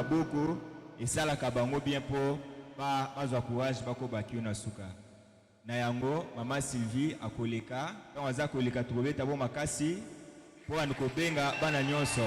maboko et ça la kabango bien pour pas courage pas ko baki na suka na yango mama Sylvie akoleka quand aza koleka trouver tabo makasi pour anko benga bana nyonso.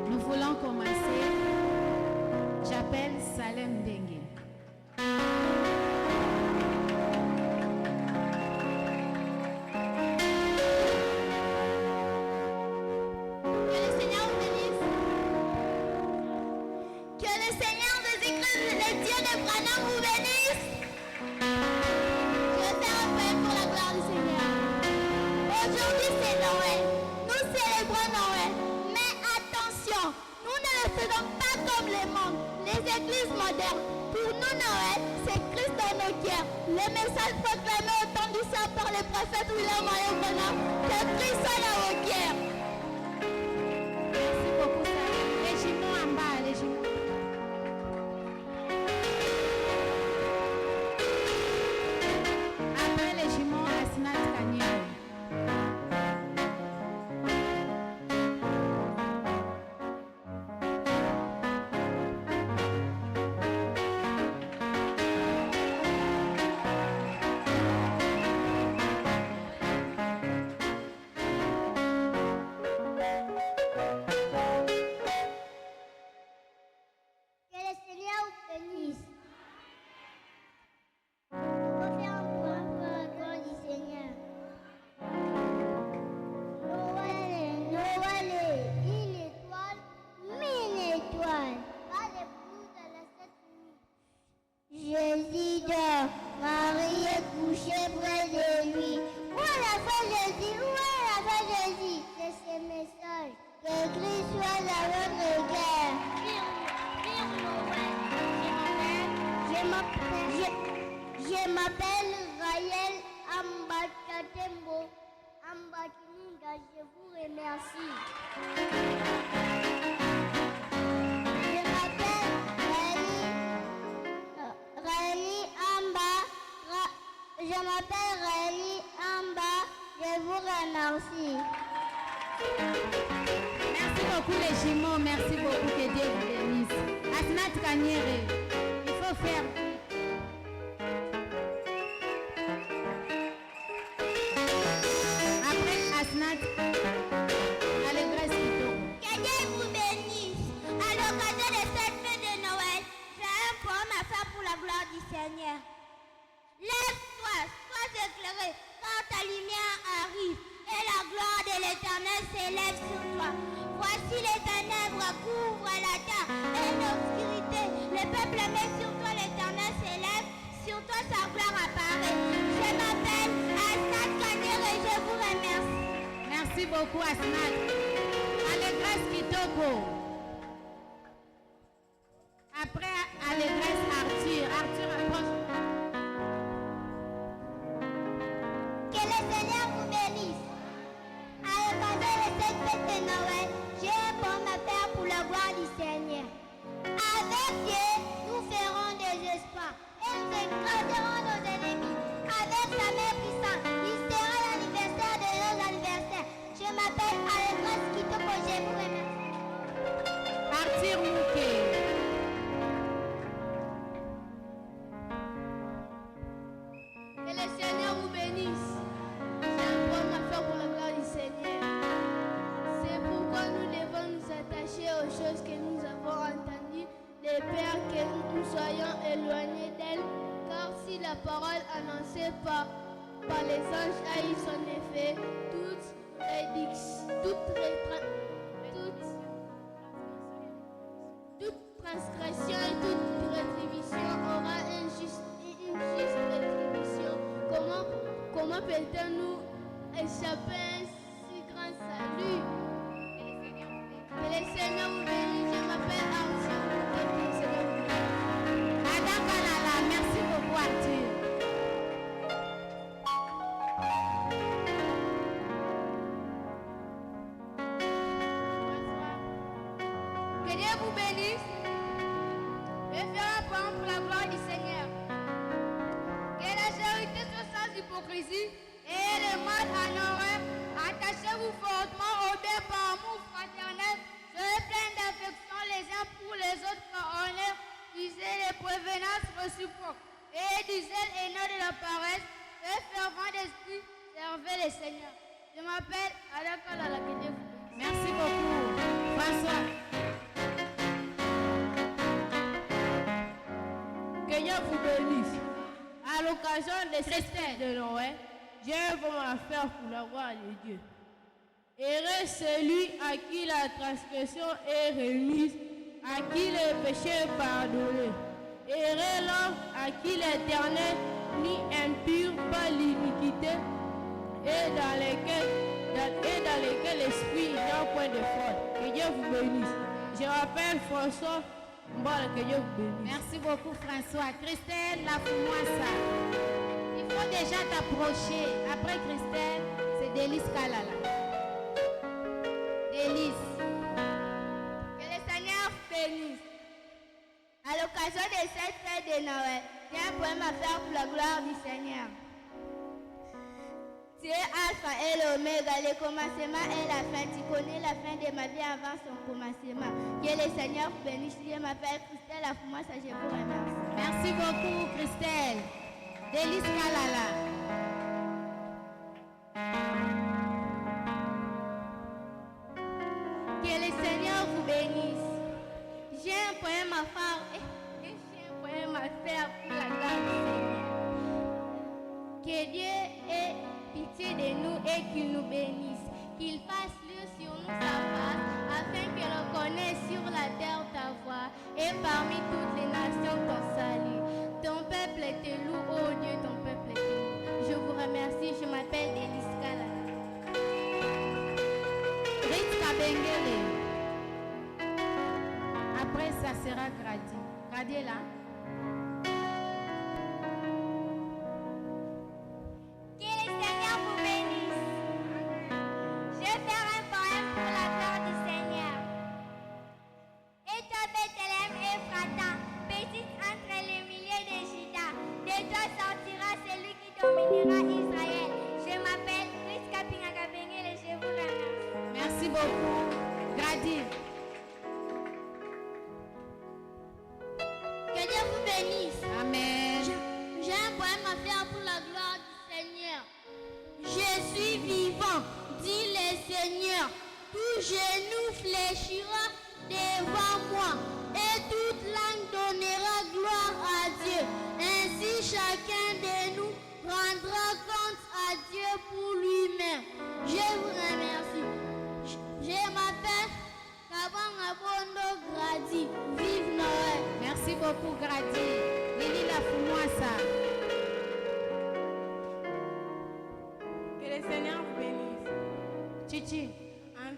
Nous voulons commencer. J'appelle Salem Dengue. Pour nous, Noël, c'est Christ dans nos cœurs. Le message proclamé au temps du sang par le prophète William Marion Branham, que Christ soit dans vos cœurs. Merci beaucoup, Sarah. Les jumeaux en bas, les jumeaux. Après les jumeaux, Asnat Kanye. Jésus dort, Marie est couchée près de lui. Où est la fin Jésus? Où est la fin Jésus? C'est ce message. Que Christ soit dans votre cœur. Je m'appelle Raël Ambakatembo. Ambakininga, je vous remercie. Je m'appelle Rémi Amba, je vous remercie. Merci beaucoup les jumeaux, merci beaucoup, que Dieu vous bénisse. Asnat Kanyere, il faut faire. Après Asnat, allégresse Kito. Que Dieu vous bénisse. À l'occasion de cette fête de Noël, j'ai un poème à faire pour la gloire du Seigneur. Lève-toi, sois éclairé, car ta lumière arrive, et la gloire de l'Éternel s'élève sur toi. Voici les ténèbres couvrent la terre, et l'obscurité. Le peuple met sur toi, l'Éternel s'élève, sur toi sa gloire apparaît. Je m'appelle Asnat Kanyere et je vous remercie. Merci beaucoup Asnat. Allégresse Kitoko. Après allégresse Arthur. Arthur approche. Que le Seigneur vous bénisse. À l'occasion de cette fête de Noël, j'ai un poème à faire pour la gloire du Seigneur. Avec parole annoncée par les anges a eu son effet. Toute transgression et toute rétribution aura une juste rétribution. Comment peut-on échapper à un si grand salut? Que le Seigneur vous bénisse. Je m'appelle Arthur. Que le Seigneur vous bénisse. Madame Kalala, merci beaucoup Arthur. Que Dieu vous bénisse et faire un point pour la gloire du Seigneur. Que la charité soit sans hypocrisie et le mal en horreur. Attachez-vous fortement au bien par amour fraternel. Soyez pleins d'affection les uns pour les autres par honneur. Usez les prévenances réciproques et du zèle et non de la paresse. Soyez fervents d'esprit. Servez le Seigneur. Je m'appelle Alaka Lala. Que Dieu vous bénisse. Merci beaucoup. François. Que Dieu vous bénisse. À l'occasion de cette fête de Noël, j'ai un bon à faire pour la gloire de Dieu. Heureux celui à qui la transgression est remise, à qui le péché est pardonné. Heureux l'homme à qui l'Éternel ni impur pas l'iniquité et dans lesquels l'esprit n'a point de faute. Que Dieu vous bénisse. Je m'appelle François. Bon, que Dieu vous bénisse. Merci beaucoup François. Christelle, la Foumoissa. Il faut déjà t'approcher. Après Christelle, c'est Délice Kalala. Délice. Que le Seigneur vous bénisse. À l'occasion de cette fête de Noël, j'ai un poème à faire pour la gloire du Seigneur. Tu es Alpha et l'Oméga, le commencement et la fin. Tu connais la fin de ma vie avant son commencement. Que le Seigneur vous bénisse. Je m'appelle Christelle Afoumassa, je vous remercie. Merci beaucoup Christelle. Délice Kalala. Que le Seigneur vous bénisse. J'ai un poème à faire et j'ai un poème à faire pour la gloire du Seigneur. Que Dieu ait pitié de nous et qu'il nous bénisse. Qu'il fasse luire sur nous sa face, afin que l'on connaisse sur la terre ta voix et parmi toutes les nations ton salut. Ton peuple te loue, oh Dieu, ton peuple te loue. Je vous remercie, je m'appelle Délice Kalala. Ritz Kabengele. Après, ça sera Grady. Grady est là. Que le Seigneur vous bénisse. Je vais faire un poème pour la gloire du Seigneur. Et toi, Bethléem Ephrata, petite entre les milliers de Juda, de toi sortira celui qui dominera Israël. Je m'appelle Ritz Kabengele et je vous remercie. Merci beaucoup. Grady. Que Dieu vous bénisse. Amen. J'ai un poème à faire pour la gloire du Seigneur. Je suis vivant, dit le Seigneur. Tout genou fléchira devant moi et toute langue donnera gloire à Dieu. Ainsi chacun de nous rendra compte à Dieu pour lui-même. Je vous remercie. Je m'appelle Kabangabondo Grady. Vive Noël. Merci beaucoup Grady. Lili la Foumoissa. Que le Seigneur vous bénisse. Chichi. En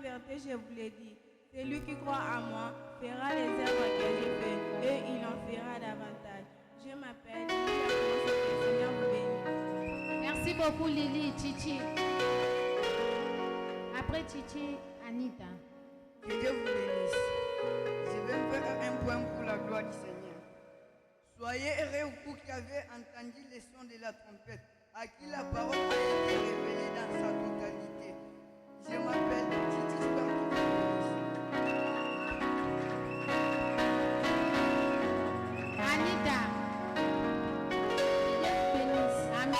vérité, je vous l'ai dit. Celui qui croit à moi fera les œuvres que je fais et il en fera davantage. Je m'appelle Lily. Que le Seigneur vous bénisse. Merci beaucoup Lili. Chichi. Après Chichi, Anita. Que Dieu vous bénisse. Je vais faire un poème pour la gloire du Seigneur. Soyez heureux vous qui avez entendu le son de la trompette, à qui la parole a été révélée dans sa totalité. Je m'appelle Titi Anita. Que Dieu vous bénisse. Amen.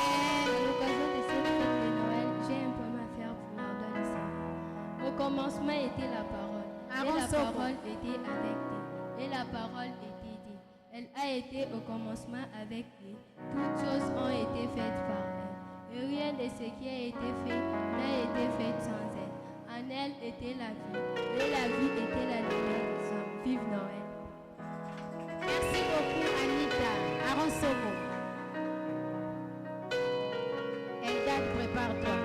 À l'occasion de cette fête de Noël, j'ai un poème à faire pour la gloire du Seigneur. Au commencement était la parole. Aaron Et la Soko. parole était avec Dieu. Et la parole était Dieu. Elle a été au commencement avec Dieu. Toutes choses ont été faites par elle. Et rien de ce qui a été fait n'a été fait sans elle. En elle était la vie. Et la vie était la lumière des hommes. Vive Noël. Merci beaucoup, Anita. Aaron Soko. Eldad, prépare-toi.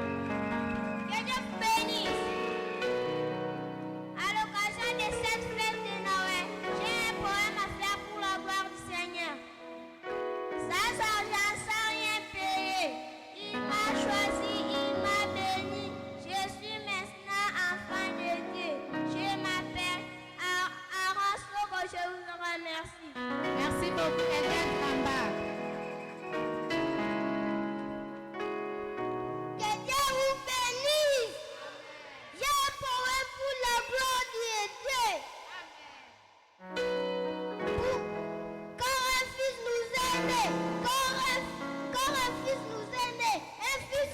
Que Dieu vous bénisse. À l'occasion de cette fête de Noël, j'ai un poème à faire pour la gloire du Seigneur. Sans argent, sans rien payer, il m'a choisi, il m'a béni. Je suis maintenant enfant de Dieu. Je m'appelle Aaron Soko, je vous remercie. Merci beaucoup, Eldad Kamba. Que Dieu vous bénisse. J'ai un poème pour la gloire de Dieu. Quand un fils nous est né, quand un fils nous est né, un fils.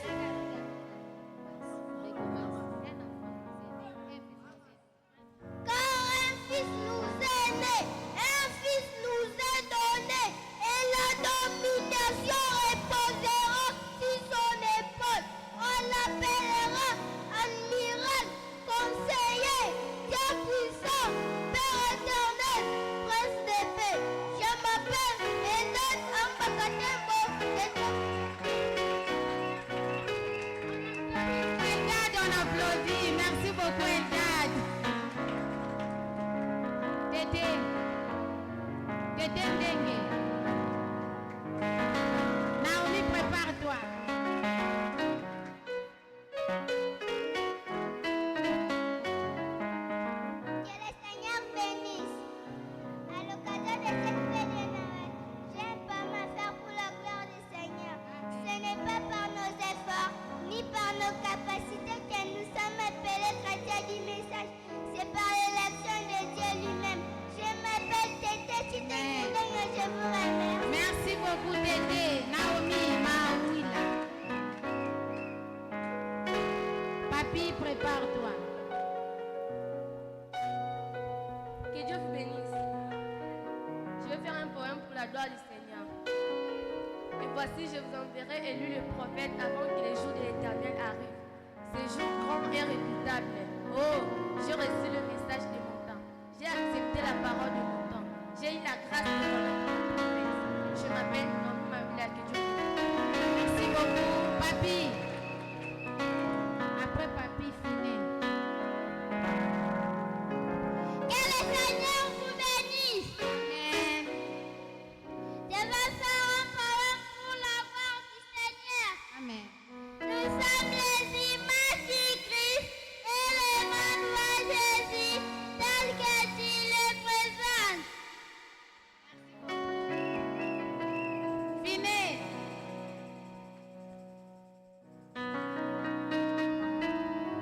Quand un fils nous est né, un fils nous est donné, et la domination reposera sur son épaule. On l'appellera admiral, conseiller, Dieu puissant, Père éternel, prince de paix. Je m'appelle Eldad Ambakatembo. Eldad, on applaudit. Merci beaucoup, Eldad. Tété. Tété Ndengue. Naomi, prépare-toi. Que le Seigneur bénisse. À l'occasion de cette fête de Noël, j'ai un poème à faire pour la gloire du Seigneur. Ce n'est pas par nos efforts, ni par nos capacités que nous sommes appelés chrétiens du message. C'est par l'élection de Dieu lui-même. Je m'appelle Tété Chitengue, je vous remercie. Merci beaucoup, Tété. Naomi, Maouila. Papi, prépare-toi. Que Dieu vous bénisse. Je vais faire un poème pour la gloire du Seigneur. Et voici, je vous enverrai élu le prophète avant que les jours de l'Éternel arrivent. Ces jours grands et redoutables. Oh, j'ai reçu le message de mon temps. J'ai accepté la parole de mon temps. J'ai eu la grâce de mon prophète. Je m'appelle Nomi Mavila. Que Dieu vous bénisse. Merci beaucoup, Papi. Après Papi, Finé. Que le Seigneur vous bénisse. Amen. Je vais faire un poème pour la gloire du Seigneur. Amen. Nous sommes les images du Christ et l'Emmanuel Jésus, tel que tu le présentes. Finé.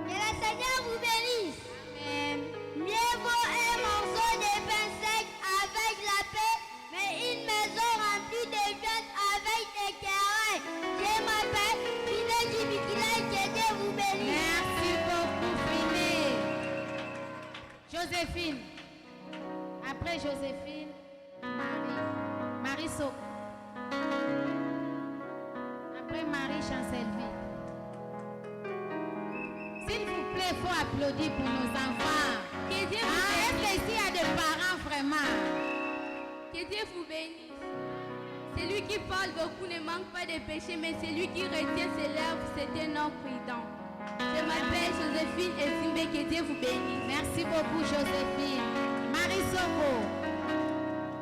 Que le Seigneur vous bénisse. Amen. Mieux vaut un morceau de pain sec avec la paix, mais une maison remplie de viande avec des querelles. Je m'appelle Finé Jibikila, que Dieu vous bénisse. Merci beaucoup, Finé. Joséphine. Après Joséphine, Marie. Marie Soko. Après Marie Chancelville. S'il vous plaît, il faut applaudir pour nos enfants. Que Dieu vous Est-ce bénisse. qu'ici il y a des parents vraiment? Que Dieu vous bénisse. Celui qui parle beaucoup ne manque pas de péché, mais celui qui retient ses lèvres, c'est un homme prudent. Je m'appelle Joséphine et Simbe. Que Dieu vous bénisse. Merci beaucoup, Joséphine. Marie Soko.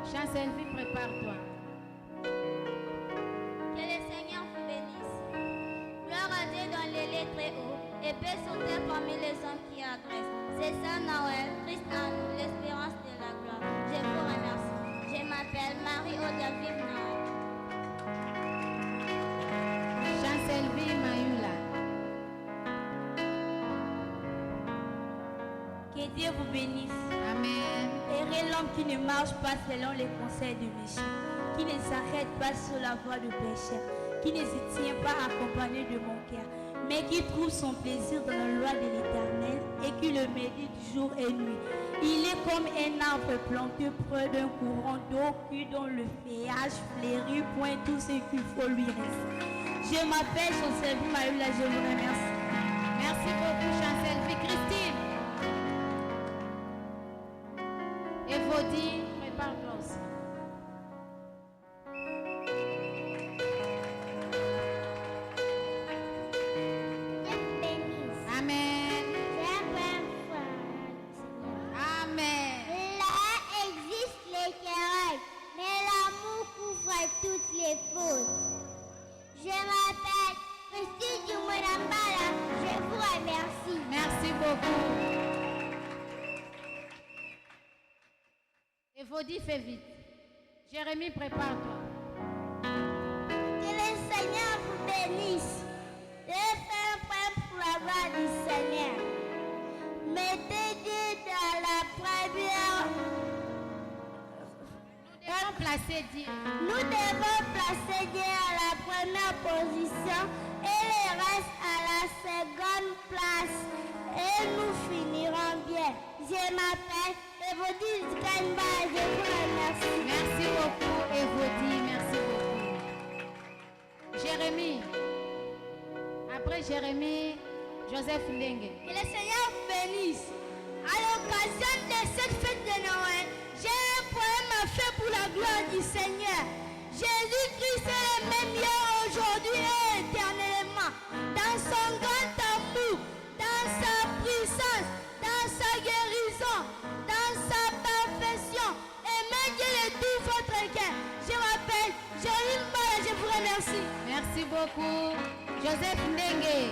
Chancelville, prépare-toi. Que le Seigneur vous bénisse. Gloire à Dieu dans les lieux très hauts, et paix sur terre parmi les hommes qui adressent. C'est ça Noël, Christ en nous, l'espérance de la gloire. Je vous remercie. Je m'appelle Marie-Oda, vive Noël. Chancelville, Mayula. Que Dieu vous bénisse. Amen. Errez l'homme qui ne marche pas selon les conseils du méchant, qui ne s'arrête pas sur la voie du péché, qui ne se tient pas accompagné de mon cœur, mais qui trouve son plaisir dans la loi de l'Éternel et qui le médite jour et nuit. Il est comme un arbre planté près d'un courant d'eau qui dont le feuillage fleurit, point tout ce qu'il faut lui rester. Je m'appelle Chancel Maïla, je vous remercie. Merci beaucoup, Chancel. Christine. Evodie, prépare-toi aussi. Amen. Amen. Là existe les querelles, mais l'amour couvre toutes les fautes. Je m'appelle Christine Dumouenambala, je vous remercie. Merci beaucoup. Evodie, fais vite. Jérémie, prépare-toi. Que le Seigneur vous bénisse. Je fais un point pour la gloire du Seigneur. Mettez Dieu dans la première. Nous devons placer Dieu. Nous devons placer Dieu à la première position et le reste à la seconde place. Et nous finirons bien. Je m'appelle Evodie Zikamba, je vous remercie. Merci beaucoup, Evodie. Merci beaucoup. Jérémie. Après Jérémie, Joseph Ndenge. Que le Seigneur vous bénisse. À l'occasion de cette fête de Noël, j'ai un poème à faire pour la gloire du Seigneur. Jésus-Christ est le même hier, aujourd'hui et éternellement. Dans son grand amour, dans sa puissance, dans sa guérison, dans sa perfection. Aimez Dieu de tout votre cœur. Je m'appelle Jérémie Mbala, je vous remercie. Merci beaucoup. Joseph Ndenge.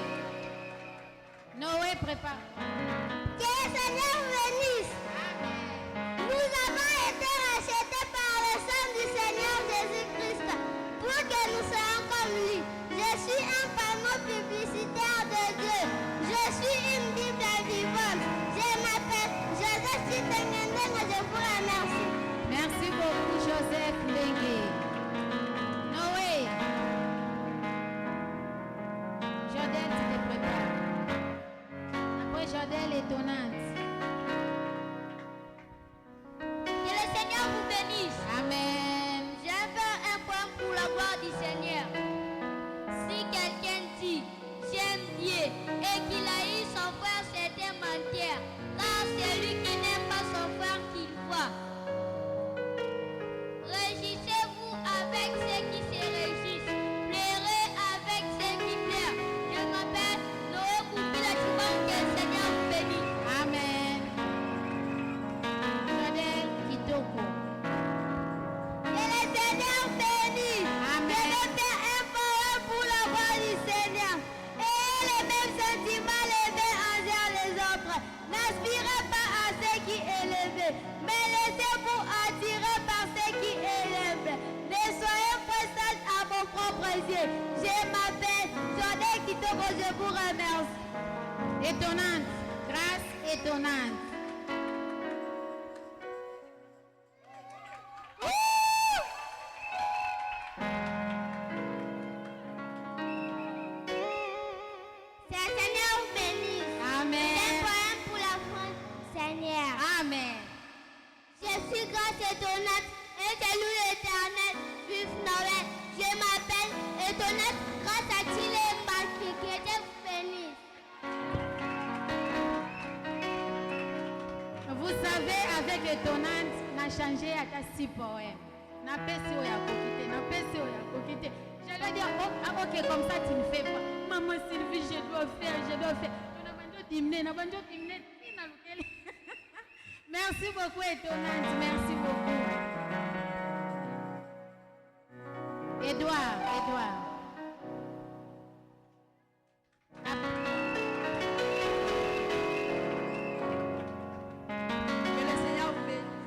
Noé, prépare. Que le Seigneur vous bénisse. Nous avons été rachetés par le sang du Seigneur Jésus-Christ pour que nous soyons comme lui. Je suis un panneau publicitaire de Dieu. Je suis une Bible vivante. Je m'appelle Joseph Chitengendeng, je vous remercie. Merci beaucoup, Joseph Ndenge. Noé. Jodel, tu te prépares. Après Jodel, étonnante. Que le Seigneur vous bénisse. Amen. Je vais faire un point pour la gloire du Seigneur. Si quelqu'un dit j'aime Dieu et qu'il haït son frère, c'est un menteur. Car c'est lui qui n'aime pas son frère qu'il voit. Réjouissez-vous avec ceux qui se réjouissent. Pleurez avec ceux qui pleurent. Je m'appelle Noé Koupila Chibang, que le Seigneur vous bénisse. Amen. Jodel Kitoko. Que le Seigneur bénisse. Amen. Je vais faire un poème pour la gloire du Seigneur. Et les mêmes sentiments levés envers les autres. N'aspirez pas à ce qui est élevé, mais laissez-vous attirer par ce qui est élevé. Ne soyez pas sages à vos propres yeux. Je m'appelle Jodel Kitoko, je vous remercie. Étonnante. Grâce étonnante. Que le Seigneur vous bénisse. Un Amen. poème pour la France, Seigneur. Amen. Je suis grâce étonnante et je loue l'éternel. Vive Noël. Je m'appelle étonnante grâce à Chile Mbaki. Que Dieu vous bénisse. Vous savez, avec étonnante, on a changé à 6 poèmes. Na pesi oya kokite, na pesi oya kokite. J'allais dire, oh, ah, ok, comme ça tu ne fais pas. Maman Sylvie, je dois faire, je dois faire. On a banjo timné, tina lukele. Merci beaucoup, étonnante, merci beaucoup. Edouard. Que le Seigneur vous bénisse.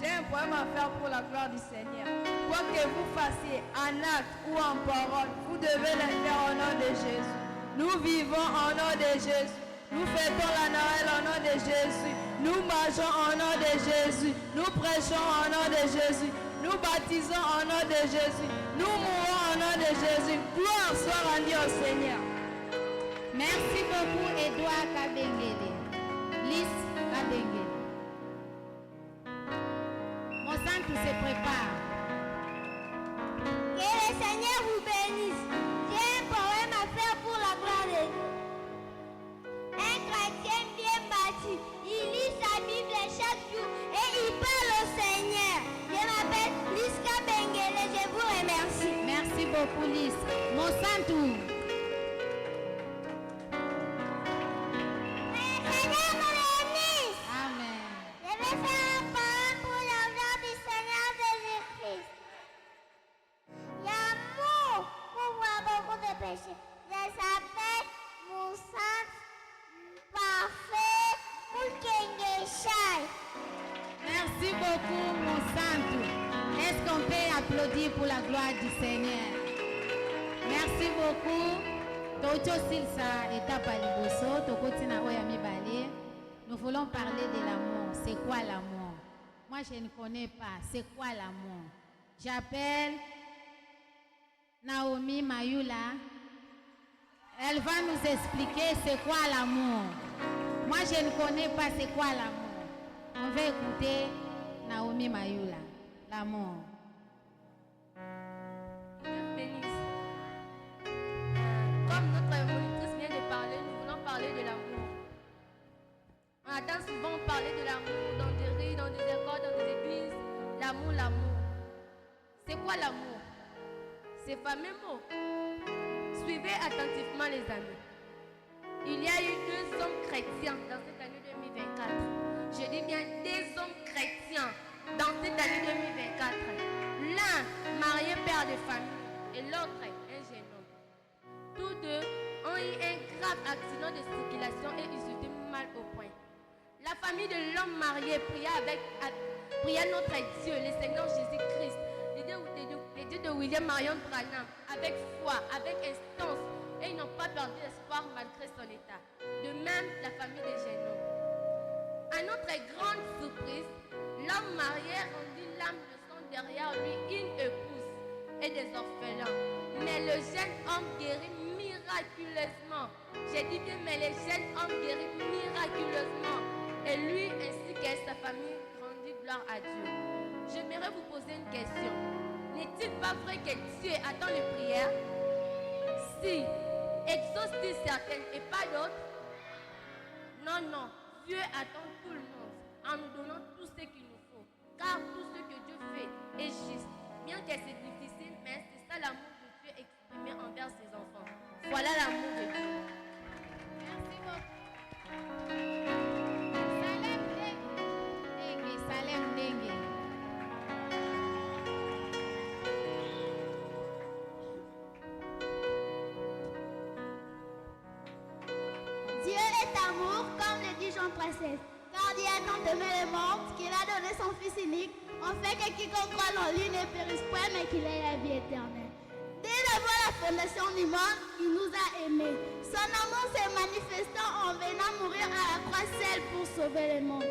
J'ai un poème à faire pour la gloire du Seigneur. Quoi que vous fassiez en acte ou en parole, vous devez le faire au nom de Jésus. Nous vivons au nom de Jésus. Nous fêtons la Noël au nom de Jésus. Nous marchons au nom de Jésus. Nous prêchons au nom de Jésus. Nous baptisons au nom de Jésus. Nous mourons au nom de Jésus. Gloire soit rendue au Seigneur. Merci beaucoup, Edouard Kabengele. Lys Kabengele. Santo se prépare. Que le Seigneur vous bénisse. J'ai un poème à faire pour la gloire de Dieu. Un chrétien bien bâti, il lit sa Bible chaque jour et il parle au Seigneur. Je m'appelle Liska Bengele, je vous remercie. Merci beaucoup, Lys. Mon Santo. Le Seigneur me bénisse. Amen. Je vais faire un poème pour la gloire du Seigneur Jésus-Christ. L'amour couvre beaucoup de péchés. Je s'appelle Moussa Parfait Moukengeshaï. Merci beaucoup, mon Santo. Est-ce qu'on peut applaudir pour la gloire du Seigneur? Merci beaucoup. Tocho Silsa étape à Liboso, Tokotina Oyami Balé. Nous voulons parler de l'amour. C'est quoi l'amour? Moi, je ne connais pas. C'est quoi l'amour? J'appelle Naomi Mayula. Elle va nous expliquer c'est quoi l'amour. Moi, je ne connais pas c'est quoi l'amour. On va écouter Naomi Mayula. L'amour. Dieu bénisse. Comme notre monitrice vient de parler, nous voulons parler de l'amour. On entend souvent parler de l'amour dans des rues, dans des écoles, dans des églises. L'amour, l'amour. C'est quoi l'amour? Ces fameux mots. Suivez attentivement les amis. Il y a eu 2 hommes chrétiens dans cette année 2024. Je dis bien des hommes chrétiens dans cette année 2024. L'un marié père de famille et l'autre un jeune homme. Tous deux ont eu un grave accident de circulation et ils étaient mal au point. La famille de l'homme marié pria notre Dieu, le Seigneur Jésus-Christ, le Dieu de William Marion Branham, avec foi, avec instance, et ils n'ont pas perdu espoir malgré son état. De même, la famille des jeunes hommes. À notre grande surprise, l'homme marié rendit l'âme de son derrière lui une épouse et des orphelins. Mais le jeune homme guérit miraculeusement. J'ai dit bien, mais le jeune homme guérit miraculeusement. Et lui ainsi que sa famille rendit gloire à Dieu. J'aimerais vous poser une question. N'est-il pas vrai que Dieu attend les prières? Si, exauce-t-il certaines et pas d'autres? Non, non. Dieu attend tout le monde en nous donnant tout ce qu'il nous faut. Car tout ce que Dieu fait est juste. Bien que c'est difficile, mais c'est ça l'amour de Dieu exprimé envers ses enfants. Voilà l'amour de Dieu. Merci beaucoup. Salem Dengue. Salem Dengue. Dieu est amour, comme le dit Jean 13. Car Dieu a tant aimé le monde qu'il a donné son Fils unique, en fait que quiconque croit en lui ne périsse point, mais qu'il ait la vie éternelle. Dès avant la fondation du monde, il nous a aimés. Son amour s'est manifestant en venant mourir à la croix seul pour sauver le monde.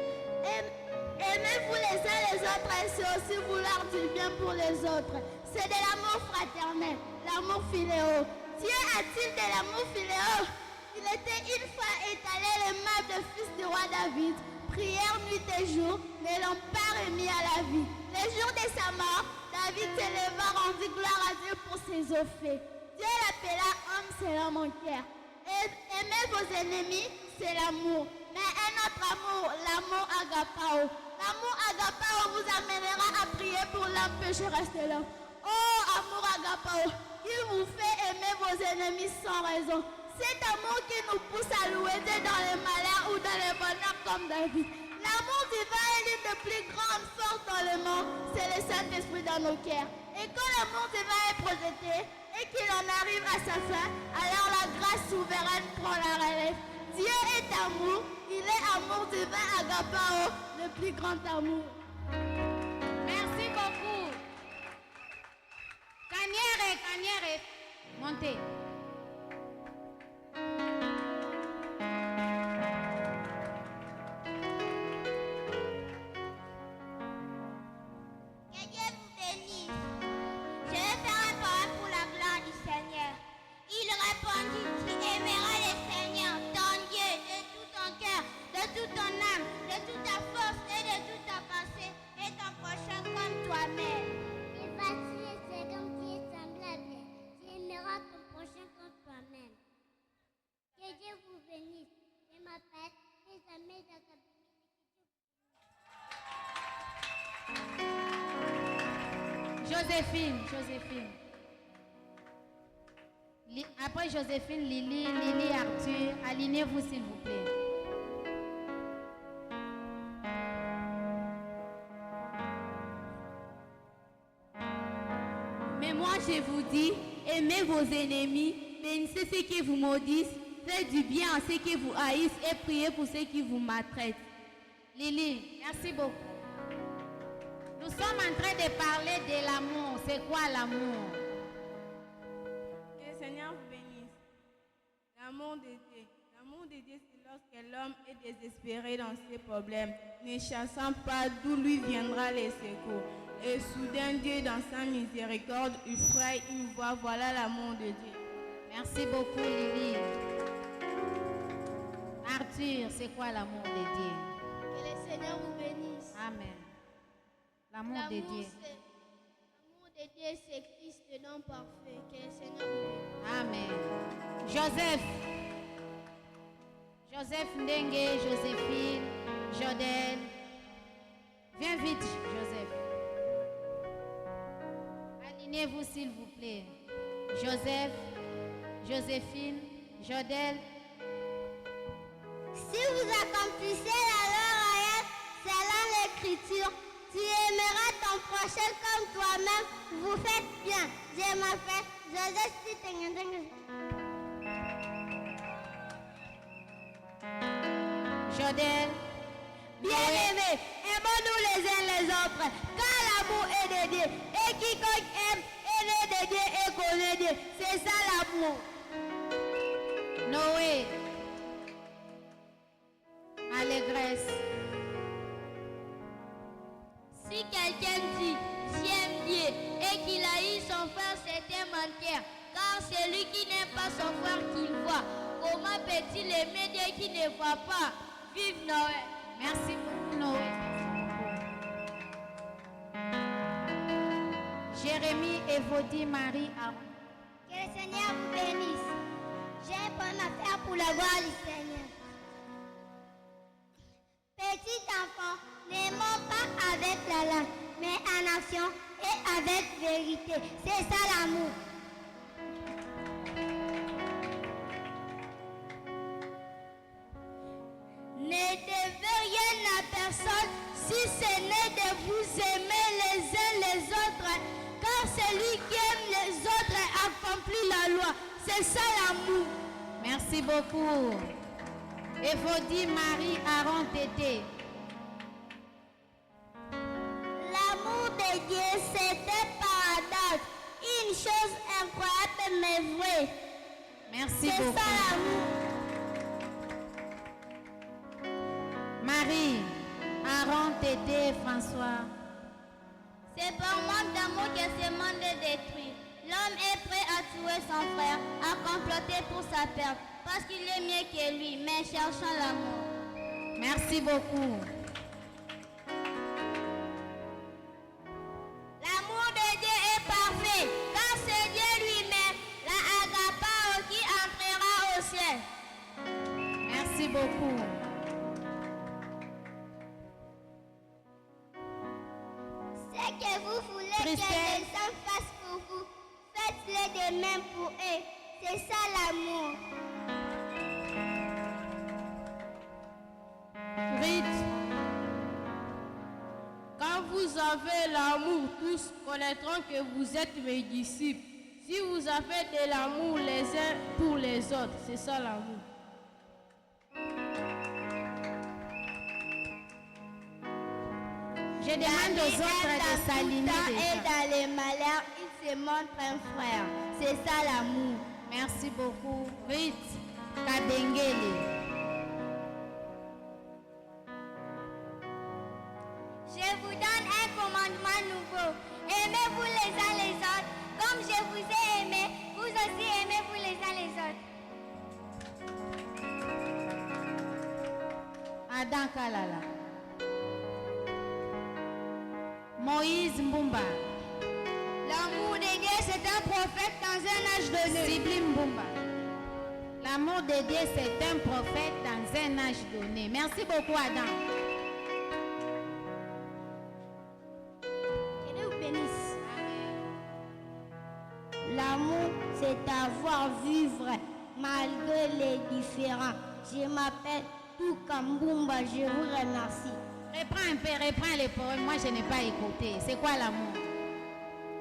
Aimez-vous les uns les autres et c'est aussi vouloir du bien pour les autres. C'est de l'amour fraternel, l'amour filéo. Dieu a-t-il de l'amour filéo? Il était une fois étalé le meuble fils du roi David. Prière nuit et jour, ne l'ont pas remis à la vie. Le jour de sa mort, David s'éleva, rendit gloire à Dieu pour ses eaux faits. Dieu l'appela homme selon mon cœur. Aimez vos ennemis, c'est l'amour. Mais un autre amour, l'amour agapao. L'amour agapao vous amènera à prier pour l'homme pécheresse de l'homme. Oh, amour agapao, il vous fait aimer vos ennemis sans raison. Cet amour qui nous pousse à louer Dieu dans les malheurs ou dans les bonheurs comme David. L'amour divin est l'une des plus grandes forces dans le monde, c'est le Saint-Esprit dans nos cœurs. Et quand l'amour divin est projeté et qu'il en arrive à sa fin, alors la grâce souveraine prend la relève. Dieu est amour, il est amour divin agapao, le plus grand amour. Merci beaucoup. Kanyere, montez. Que Dieu vous bénisse. Je vais faire un poème pour la gloire du Seigneur. Il répondit, tu aimeras le Seigneur, ton Dieu, de tout ton cœur, de toute ton âme, de toute ta force et de toute ta pensée, et ton prochain comme Joséphine. Après Joséphine, Lily, Arthur, alignez-vous s'il vous plaît. Mais moi je vous dis, aimez vos ennemis, bénissez ceux qui vous maudissent, faites du bien à ceux qui vous haïssent et priez pour ceux qui vous maltraitent. Lily, merci beaucoup. Nous sommes en train de parler de l'amour. C'est quoi l'amour? Que le Seigneur vous bénisse. L'amour de Dieu. L'amour de Dieu, c'est lorsque l'homme est désespéré dans ses problèmes, ne chassant pas d'où lui viendra les secours. Et soudain, Dieu, dans sa miséricorde, il fraye une voie. Voilà l'amour de Dieu. Merci beaucoup, Lily. Arthur, c'est quoi l'amour de Dieu? Que le Seigneur vous bénisse. Amen. L'amour de Dieu. L'amour de Dieu, c'est Christ, le nom parfait. Que le Seigneur vous bénisse. Amen. Joseph Ndengue, Joséphine, Jodel. Viens vite, Joseph. Alignez-vous s'il vous plaît. Joseph, Joséphine, Jodel. Si vous accomplissez la loi royale selon l'écriture, tu aimeras ton prochain comme toi-même. Vous faites bien. Je m'appelle Joseph Sitengendenge. Jodel. Bien-aimés, aimons-nous les uns les autres, car l'amour est de Dieu. Et quiconque aime est né de Dieu et connaît Dieu. C'est ça l'amour. Noé. Allégresse. Si quelqu'un dit j'aime Dieu et qu'il haït son frère, c'est un menteur. Car celui qui n'aime pas son frère qu'il voit, comment peut-il aimer Dieu qui ne voit pas? Vive Noé. Merci beaucoup, Noé. Jérémie, Évodie, Marie, Aaron. Que le Seigneur vous bénisse. J'ai un poème à faire pour la gloire du Seigneur. Petit enfant, n'aimons pas avec la langue, mais en action et avec vérité. C'est ça l'amour. Ne devez rien à personne si ce n'est de vous aimer les uns les autres, car celui qui aime les autres accomplit la loi. C'est ça l'amour. Merci beaucoup. Évodie, Marie, Aaron, Tété. L'amour de Dieu, c'est un paradoxe, une chose incroyable mais vraie. Merci C'est beaucoup. ça l'amour. Marie, Aaron, Tété, François. C'est par manque d'amour que ce monde est détruit. L'homme est prêt à tuer son frère, à comploter pour sa perte, parce qu'il est mieux que lui, mais cherchant l'amour. Merci beaucoup. L'amour de Dieu est parfait, car c'est Dieu lui-même, la agapao, qui entrera au ciel. Merci beaucoup. Ce que vous voulez que Christelle. les hommes fassent pour vous, faites-le de même pour eux. C'est ça l'amour. Rite. Quand vous avez l'amour, tous connaîtront que vous êtes mes disciples. Si vous avez de l'amour les uns pour les autres, c'est ça l'amour. Je demande aux autres de s'aligner Et déjà. dans les malheurs, il se montre un frère. C'est ça l'amour. Merci beaucoup. Rite Kadengele. Je vous donne un commandement nouveau. Aimez-vous les uns les autres. Comme je vous ai aimé, vous aussi aimez-vous les uns les autres. Adam Kalala. Moïse Mbumba. L'amour de Dieu, c'est un prophète dans un âge donné. Sibli Mbumba. L'amour de Dieu, c'est un prophète dans un âge donné. Merci beaucoup, Adam. Que Dieu vous bénisse. vivre malgré les différends. Je m'appelle Toukambumba, je vous remercie. Reprends les poèmes. Moi, je n'ai pas écouté. C'est quoi l'amour?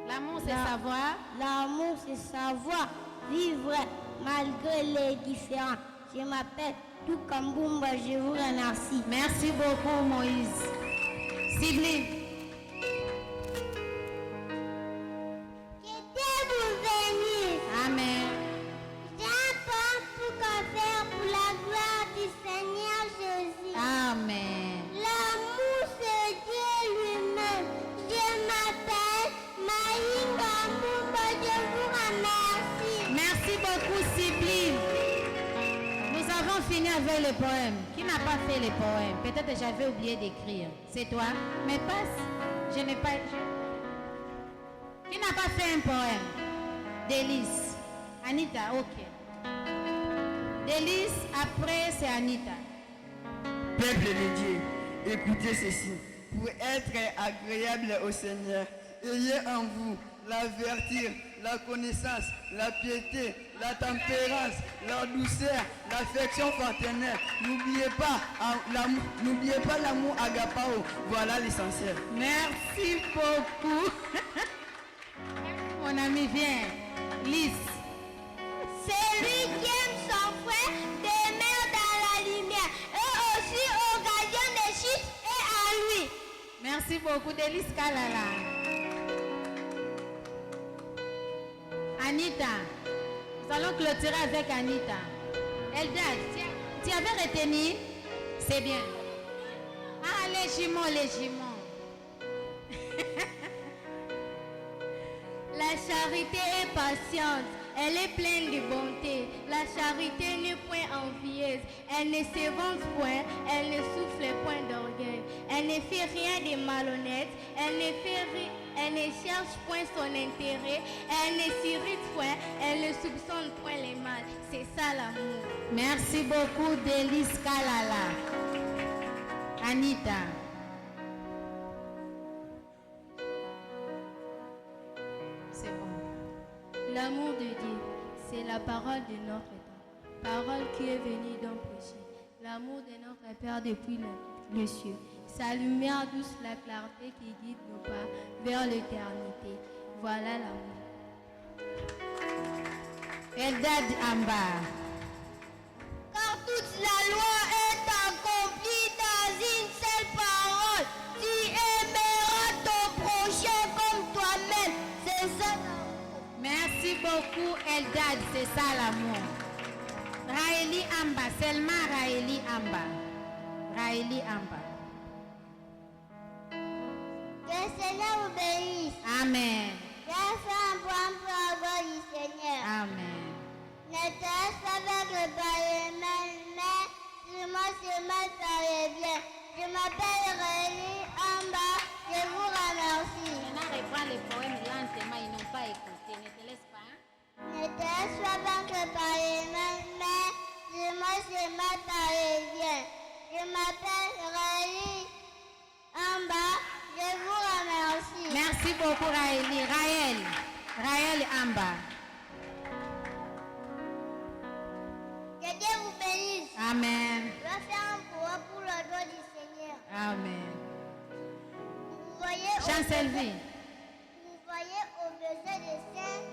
L'amour, c'est savoir. L'amour, c'est savoir vivre malgré les différends. Je m'appelle Toukambumba, je vous remercie. Merci beaucoup, Moïse. Sibling. Que Dieu vous bénisse. Amen. J'ai un poème pour faire pour la gloire du Seigneur Jésus. Amen. L'amour, c'est Dieu lui-même. Je m'appelle Maïnga Mumba, je vous remercie. Merci beaucoup, Sibling. Nous avons fini avec les poèmes. Qui n'a pas fait les poèmes? Peut-être que j'avais oublié d'écrire. C'est toi? Mais passe. Je n'ai pas... Qui n'a pas fait un poème? Délice. Anita, ok. Délice, après c'est Anita. Peuple de Dieu, écoutez ceci. Pour être agréable au Seigneur, ayez en vous la vertu, la connaissance, la piété, la tempérance, la douceur, l'affection fraternelle. N'oubliez pas l'amour agapao. Voilà l'essentiel. Merci beaucoup. Mon ami, viens. Lise. Celui qui aime son frère demeure dans la lumière et aussi occasion de chute est à lui. Merci beaucoup, Délice Kalala. Anita. Nous allons clôturer avec Anita. Eldad, tu avais retenu? C'est bien. Ah, les jumeaux, les jumeaux. La charité est patiente, elle est pleine de bonté. La charité n'est point envieuse, elle ne se vante point, elle ne souffle point d'orgueil. Elle ne fait rien de malhonnête, elle ne cherche point son intérêt, elle ne s'irrite point, elle ne soupçonne point les mal. C'est ça l'amour. Merci beaucoup, Délice Kalala. Anita. C'est bon. L'amour de Dieu, c'est la parole de notre temps, parole qui est venue d'un péché. L'amour de notre Père depuis le ciel, sa lumière douce, la clarté qui guide nos pas vers l'éternité. Voilà l'amour. Eldad Amba. Car toute la loi est accomplie dans une seule parole. Tu aimeras ton prochain comme toi-même. C'est ça l'amour. Merci beaucoup, Eldad. C'est ça l'amour. Raëli Amba. Seulement Raëli Amba. Raëli Amba. Que le Seigneur vous bénisse. Amen. J'ai fait un point pour la gloire du Seigneur. Amen. N'était-ce pas avec le parlement, mais seulement ça allait bien. Je m'appelle Réli Amba, je vous remercie. Maintenant, reprends les poèmes lentement, ils n'ont pas écouté. Ne te laisse pas. Hein? N'était-ce pas avec le parlement, mais seulement ça allait bien. Je m'appelle Réli Amba, je vous remercie. Merci beaucoup, Raëli. Raël Amba. Que Dieu vous bénisse. Amen. Je vais faire un poème pour le doigt du Seigneur. Amen. Vous voyez Chancel-Vie. Vous voyez au besoin des saints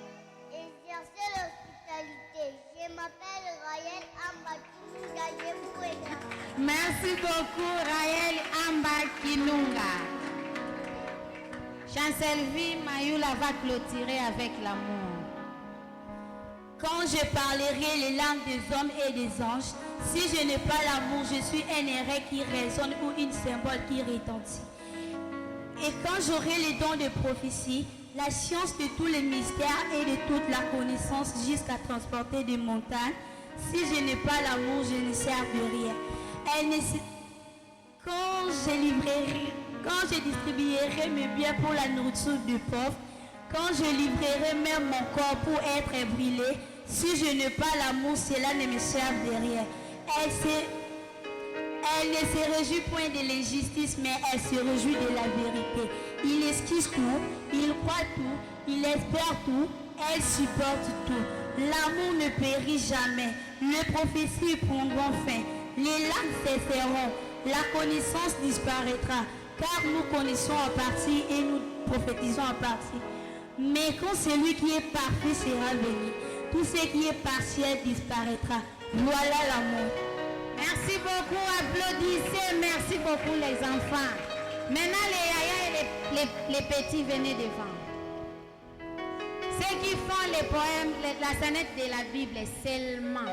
exercer l'hospitalité. Je m'appelle Raël Amba Kinunga, je vous remercie. Merci beaucoup, Raël Amba Kinunga. Chancel-Vie, Mayoula va clôturer avec l'amour. Quand je parlerai les langues des hommes et des anges, si je n'ai pas l'amour, je suis un erreur qui résonne ou une symbole qui retentit. Et quand j'aurai les dons de prophétie, la science de tous les mystères et de toute la connaissance jusqu'à transporter des montagnes, si je n'ai pas l'amour, je ne sers de rien. Quand je distribuerai mes biens pour la nourriture du pauvre, quand je livrerai même mon corps pour être brûlé, si je n'ai pas l'amour, cela ne me sert de rien. Elle ne se réjouit point de l'injustice, mais elle se réjouit de la vérité. Il esquisse tout, il croit tout, il espère tout, elle supporte tout. L'amour ne périt jamais. Les prophéties prendront fin. Les langues cesseront. La connaissance disparaîtra. Car nous connaissons en partie et nous prophétisons en partie. Mais quand celui qui est parfait sera venu, tout ce qui est partiel disparaîtra. Voilà l'amour. Merci beaucoup, applaudissez, merci beaucoup les enfants. Maintenant les yaya et les petits, venez devant. Ceux qui font les poèmes, la sonnette de la Bible seulement.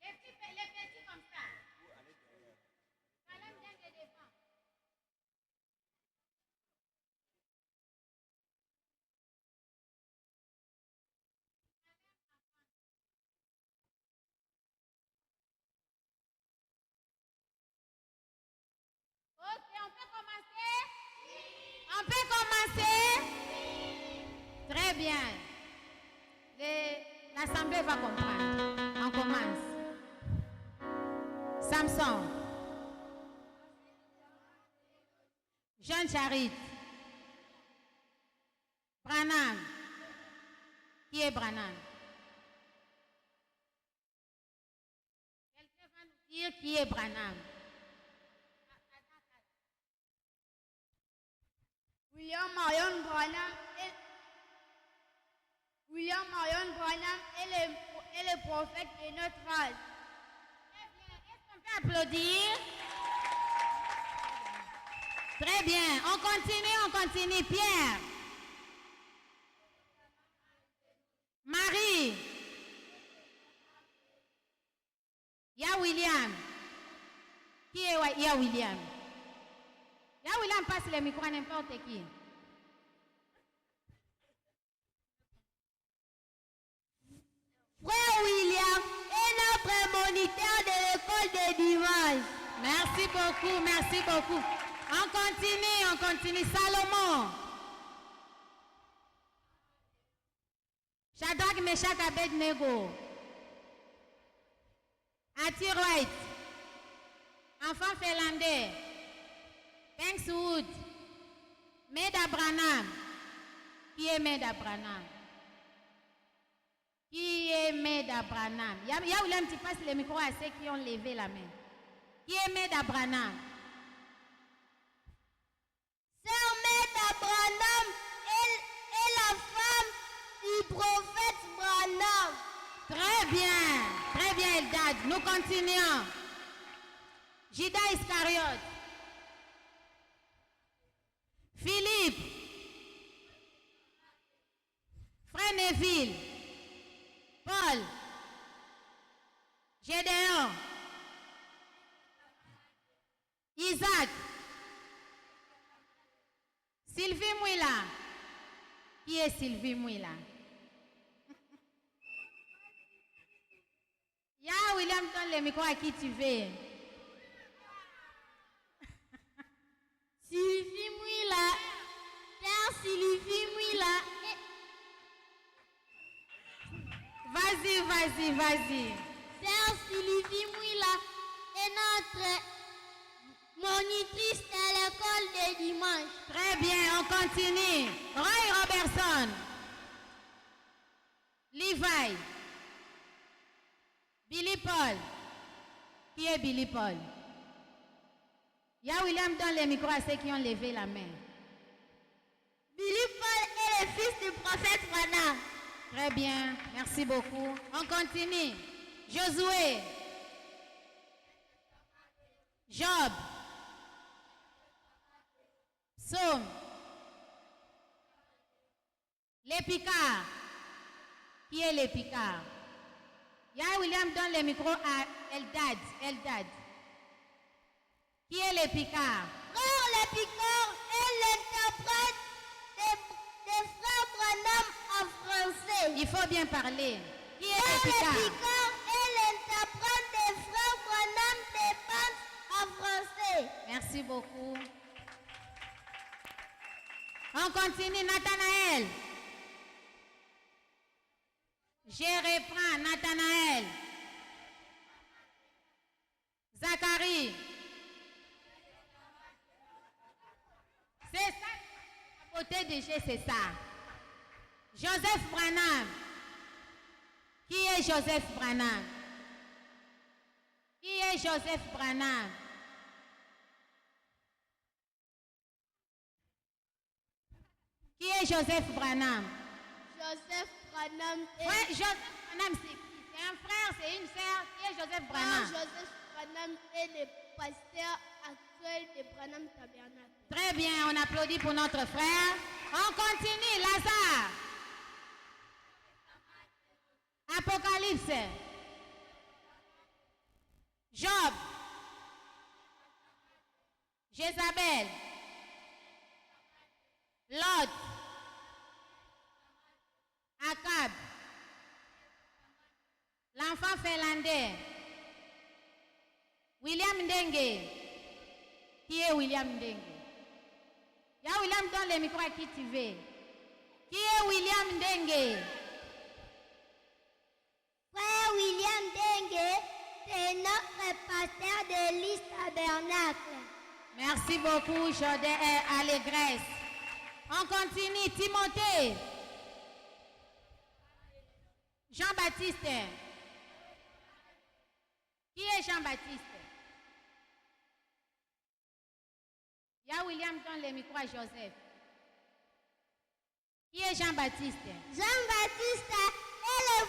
Les petits comme ça. Salam vient de devant. Ok, on peut commencer? On peut commencer? Très bien. L'assemblée va comprendre. On commence. Samson. Jean Charit. Branham. Qui est Branham? Quelqu'un va nous dire qui est Branham? William Marion Branham est le prophète de notre âge. Très bien. Est-ce qu'on peut applaudir? Très bien. On continue. Pierre. Marie. Il y a William. Qui est il y a William? Il y a William, passe le micro à n'importe qui. Frère William est notre moniteur de l'école de dimanche. Merci beaucoup. On continue. Salomon. Shadrach, Meshach, Abednego. Ati-Wright. Enfant finlandais. Bankswood. Meda Branham. Qui est Meda Branham? Qui est Meda Branham? Il y a William qui passe le micro à ceux qui ont levé la main. Qui est Meda Branham? Sœur Meda Branham est la femme du prophète Branham. Très bien, Eldad. Nous continuons. Judas Iscariote. Philippe. Frère Neville. Paul. Gédéon. Isaac. Sylvie Mouila. Qui est Sylvie Mouila? Ya William, donne le micro à qui tu veux. Sylvie Mouila. Sœur Sylvie Mouila. Vas-y. Sœur Sylvie Mouila est notre monitrice à l'école de dimanche. Très bien, on continue. Roy Robertson. Levi. Billy Paul. Qui est Billy Paul? Ya William, donne le micro à ceux qui ont levé la main. Billy Paul est le fils du prophète Branham. Très bien, merci beaucoup. On continue. Josué. Job. Somme. Les Picards. Qui est les Picards? Ya William, donne le micro à Eldad. Qui est les Picards? Frère les Picards est l'interprète des frères Branham en français. Il faut bien parler. Qui est Frère les les Picards? Picards est l'interprète des frères Branham des bandes en français. Merci beaucoup. On continue, Nathanaël. Je reprends, Nathanaël. côté de G, c'est ça. Joseph Branham. Qui est Joseph Branham? Qui est Joseph Branham? Qui est Joseph Branham? Joseph Branham est... Ouais, Joseph Branham, c'est qui? C'est un frère, c'est une sœur? Qui est Joseph Branham? Joseph Branham est le pasteur actuel de Branham Tabernacle. Très bien, on applaudit pour notre frère. On continue, Lazare. Apocalypse. Job. Jézabel. Lot. Akab. L'enfant finlandais. William Ndenge. Qui est William Ndenge? Il y a William dans les micros à qui tu veux. Qui est William Ndenge? Frère William Dengue, c'est notre pasteur de l'église Tabernacle. Merci beaucoup, Jordan Allégresse. On continue. Timothée. Jean-Baptiste. Qui est Jean-Baptiste? Il y a William dans les micros à Joseph. Qui est Jean-Baptiste? Jean-Baptiste est le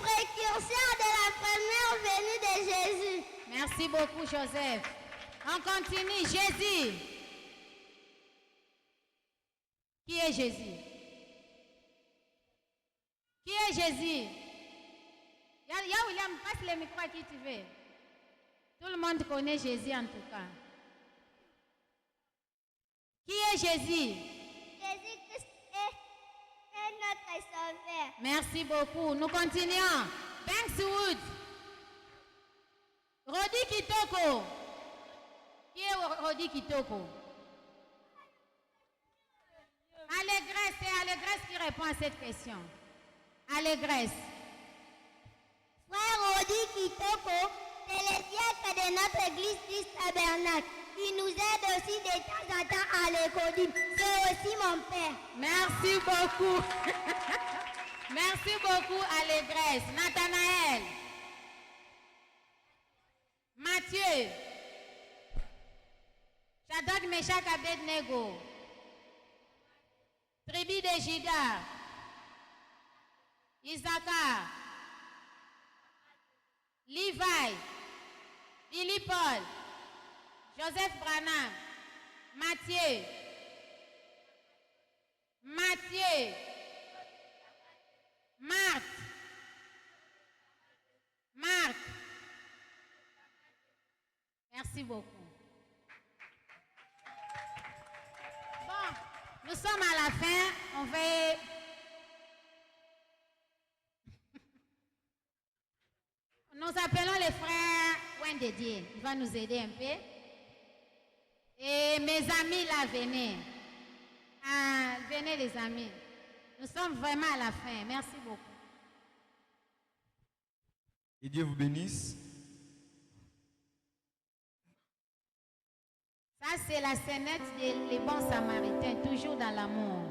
précurseur de la première venue de Jésus. Merci beaucoup, Joseph. On continue. Jésus. Qui est Jésus? Qui est Jésus? Il y a William, passe le micro à qui tu veux. Tout le monde connaît Jésus en tout cas. Qui est Jésus? Jésus-Christ est notre sauveur. Merci beaucoup. Nous continuons. Bankswood. Rodi Kitoko. Qui est Rodi Kitoko? Allégresse, c'est Allégresse qui répond à cette question. Allégresse. Frère Rodi Kitoko, c'est le diacre de notre église du Tabernacle. Il nous aide aussi de temps en temps à l'école. C'est aussi mon père. Merci beaucoup. Merci beaucoup, Allégresse. Nathanaël. Mathieu. Shadrach, Meshach, Abednego. Tribu de Juda. Isaacar. Levi. Billy Paul. Joseph Branham. Mathieu. Marthe. Merci beaucoup. Bon, nous sommes à la fin. On va... Nous appelons le frère Wendedier. Il va nous aider un peu. Et mes amis là, venez. Ah, venez les amis. Nous sommes vraiment à la fin. Merci beaucoup. Et Dieu vous bénisse. Ça, c'est la scénette des bons samaritains, toujours dans l'amour.